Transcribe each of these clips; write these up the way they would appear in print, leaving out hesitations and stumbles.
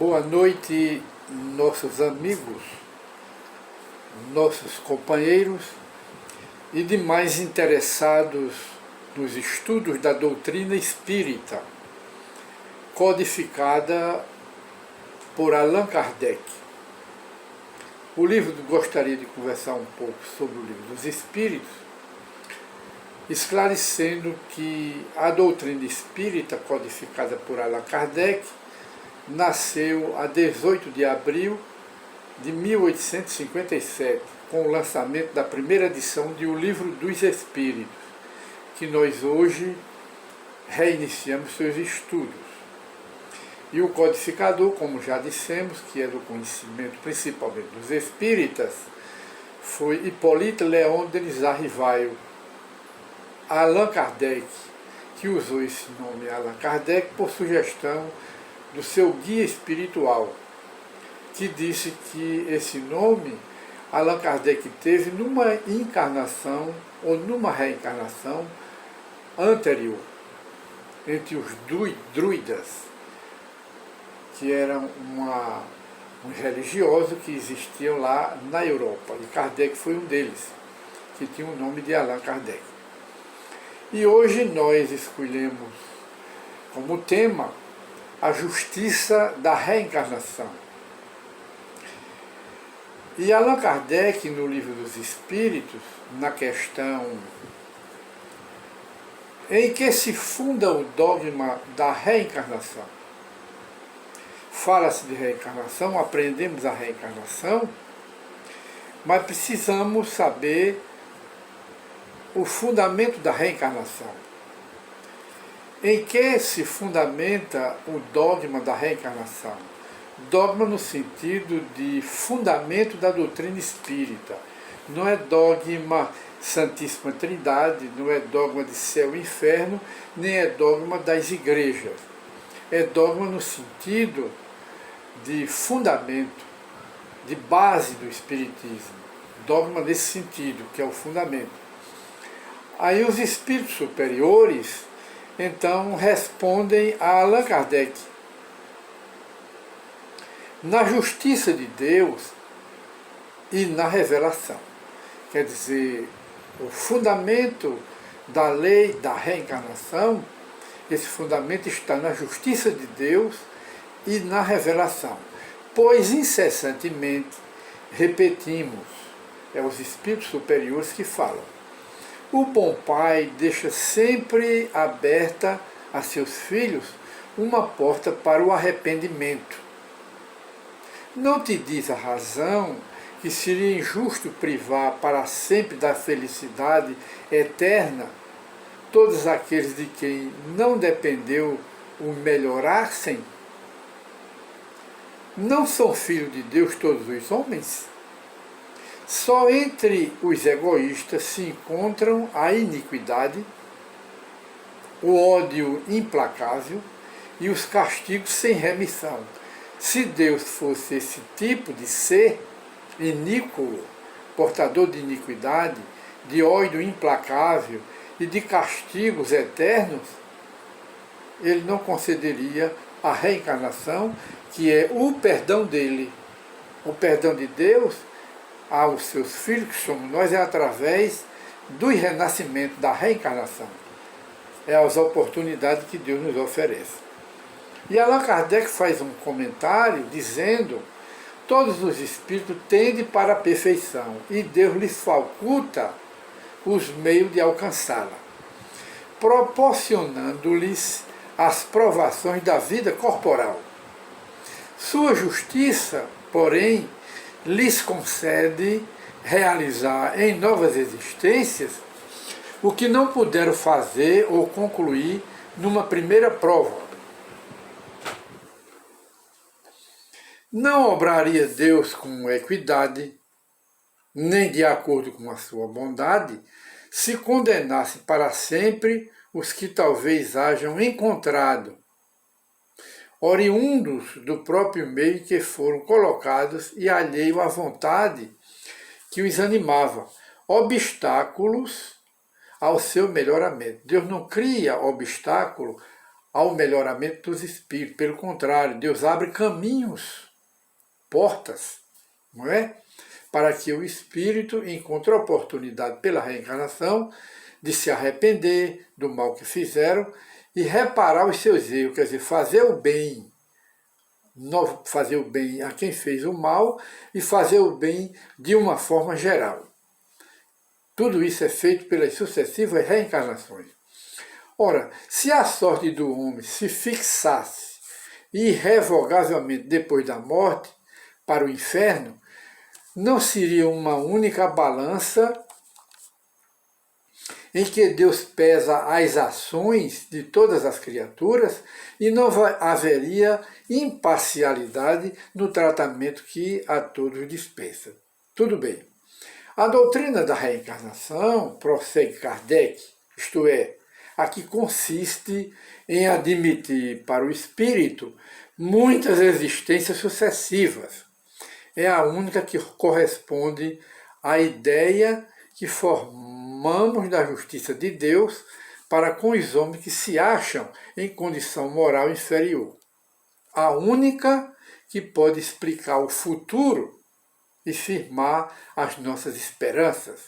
Boa noite, nossos amigos, nossos companheiros e demais interessados nos estudos da doutrina espírita, codificada por Allan Kardec. O livro gostaria de conversar um pouco sobre o livro dos Espíritos, esclarecendo que a doutrina espírita codificada por Allan Kardec nasceu a 18 de abril de 1857, com o lançamento da primeira edição de O Livro dos Espíritos, que nós hoje reiniciamos seus estudos. E o codificador, como já dissemos, que é do conhecimento principalmente dos espíritas, foi Hippolyte Léon Denis Rivail. Allan Kardec, que usou esse nome Allan Kardec por sugestão do seu guia espiritual, que disse que esse nome Allan Kardec teve numa encarnação ou numa reencarnação anterior, entre os druidas, que eram uns religiosos que existiam lá na Europa, e Kardec foi um deles, que tinha o nome de Allan Kardec. E hoje nós escolhemos como tema a justiça da reencarnação. E Allan Kardec, no Livro dos Espíritos, na questão em que se funda o dogma da reencarnação, fala-se de reencarnação, aprendemos a reencarnação, mas precisamos saber o fundamento da reencarnação. Em que se fundamenta o dogma da reencarnação? Dogma no sentido de fundamento da doutrina espírita. Não é dogma Santíssima Trindade, não é dogma de céu e inferno, nem é dogma das igrejas. É dogma no sentido de fundamento, de base do espiritismo. Dogma nesse sentido, que é o fundamento. Aí os espíritos superiores então respondem a Allan Kardec. Na justiça de Deus e na revelação. Quer dizer, o fundamento da lei da reencarnação, esse fundamento está na justiça de Deus e na revelação. Pois incessantemente repetimos, é os espíritos superiores que falam. O bom pai deixa sempre aberta a seus filhos uma porta para o arrependimento. Não te diz a razão que seria injusto privar para sempre da felicidade eterna todos aqueles de quem não dependeu o melhorar-se? Não são filhos de Deus todos os homens? Só entre os egoístas se encontram a iniquidade, o ódio implacável e os castigos sem remissão. Se Deus fosse esse tipo de ser iníquo, portador de iniquidade, de ódio implacável e de castigos eternos, ele não concederia a reencarnação, que é o perdão dele. O perdão de Deus aos seus filhos, que somos nós, é através do renascimento, da reencarnação. É as oportunidades que Deus nos oferece. E Allan Kardec faz um comentário dizendo: todos os espíritos tendem para a perfeição e Deus lhes faculta os meios de alcançá-la, proporcionando-lhes as provações da vida corporal. Sua justiça, porém, lhes concede realizar em novas existências o que não puderam fazer ou concluir numa primeira prova. Não obraria Deus com equidade, nem de acordo com a sua bondade, se condenasse para sempre os que talvez hajam encontrado, oriundos do próprio meio que foram colocados e alheio à vontade que os animava, obstáculos ao seu melhoramento. Deus não cria obstáculo ao melhoramento dos espíritos. Pelo contrário, Deus abre caminhos, portas, não é? Para que o espírito encontre a oportunidade pela reencarnação de se arrepender do mal que fizeram e reparar os seus erros, quer dizer, fazer o bem a quem fez o mal e fazer o bem de uma forma geral. Tudo isso é feito pelas sucessivas reencarnações. Ora, se a sorte do homem se fixasse irrevogavelmente depois da morte para o inferno, não seria uma única balança em que Deus pesa as ações de todas as criaturas e não haveria imparcialidade no tratamento que a todos dispensa. Tudo bem. A doutrina da reencarnação, prossegue Kardec, isto é, a que consiste em admitir para o espírito muitas existências sucessivas. É a única que corresponde à ideia que formamos da justiça de Deus para com os homens que se acham em condição moral inferior. A única que pode explicar o futuro e firmar as nossas esperanças,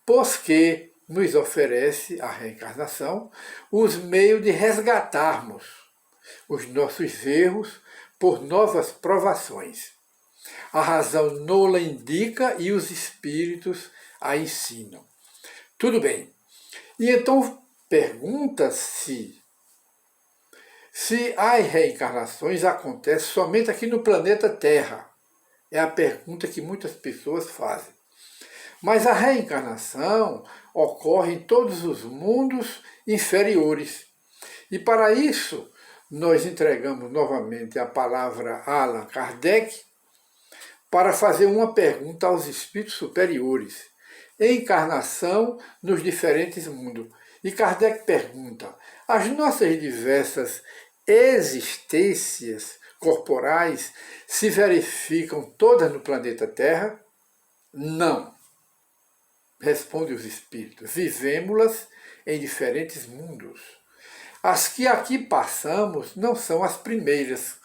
pois que nos oferece a reencarnação os meios de resgatarmos os nossos erros por novas provações. A razão nola indica e os espíritos a ensinam. Tudo bem. E então pergunta-se se as reencarnações acontecem somente aqui no planeta Terra. É a pergunta que muitas pessoas fazem. Mas a reencarnação ocorre em todos os mundos inferiores. E para isso, nós entregamos novamente a palavra a Allan Kardec para fazer uma pergunta aos espíritos superiores. Encarnação nos diferentes mundos. E Kardec pergunta, as nossas diversas existências corporais se verificam todas no planeta Terra? Não. Responde os espíritos, vivemos-las em diferentes mundos. As que aqui passamos não são as primeiras,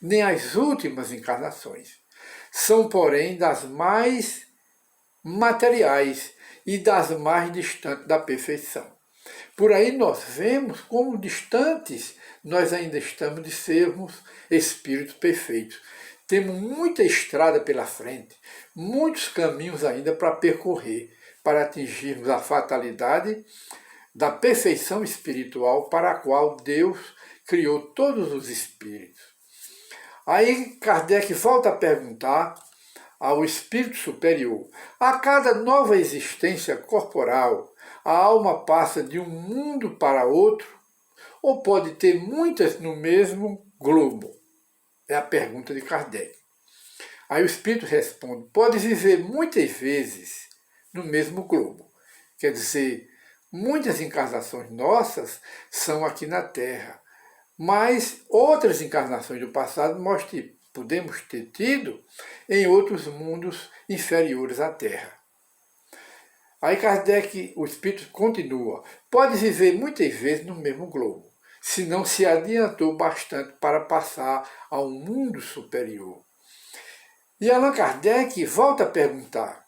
nem as últimas encarnações. São, porém, das mais materiais e das mais distantes da perfeição. Por aí nós vemos como distantes nós ainda estamos de sermos espíritos perfeitos. Temos muita estrada pela frente, muitos caminhos ainda para percorrer, para atingirmos a fatalidade da perfeição espiritual para a qual Deus criou todos os espíritos. Aí Kardec volta a perguntar ao espírito superior, a cada nova existência corporal, a alma passa de um mundo para outro, ou pode ter muitas no mesmo globo? É a pergunta de Kardec. Aí o espírito responde, pode viver muitas vezes no mesmo globo. Quer dizer, muitas encarnações nossas são aqui na Terra, mas outras encarnações do passado nós podemos ter tido em outros mundos inferiores à Terra. Aí Kardec, o espírito continua, pode viver muitas vezes no mesmo globo, se não se adiantou bastante para passar a um mundo superior. E Allan Kardec volta a perguntar,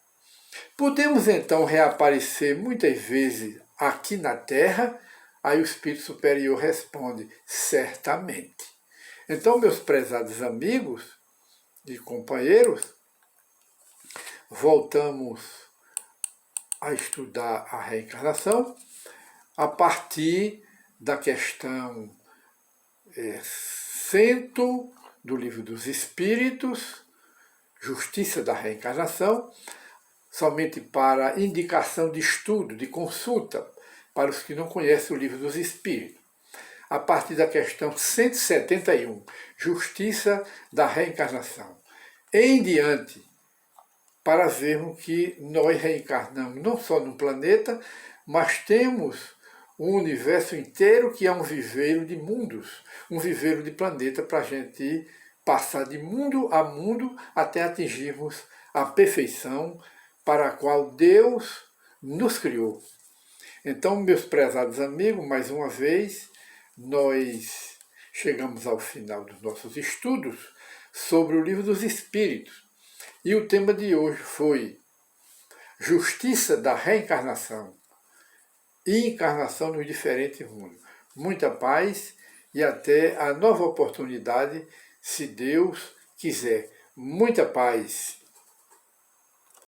podemos então reaparecer muitas vezes aqui na Terra? Aí o espírito superior responde, certamente. Então, meus prezados amigos e companheiros, voltamos a estudar a reencarnação a partir da questão 100 do Livro dos Espíritos, Justiça da Reencarnação, somente para indicação de estudo, de consulta, para os que não conhecem o Livro dos Espíritos. A partir da questão 171, Justiça da Reencarnação. Em diante, para vermos que nós reencarnamos não só no planeta, mas temos um universo inteiro que é um viveiro de mundos, um viveiro de planeta para a gente passar de mundo a mundo até atingirmos a perfeição para a qual Deus nos criou. Então, meus prezados amigos, mais uma vez, nós chegamos ao final dos nossos estudos sobre o Livro dos Espíritos. E o tema de hoje foi Justiça da Reencarnação e Encarnação nos diferentes mundos. Muita paz e até a nova oportunidade, se Deus quiser. Muita paz.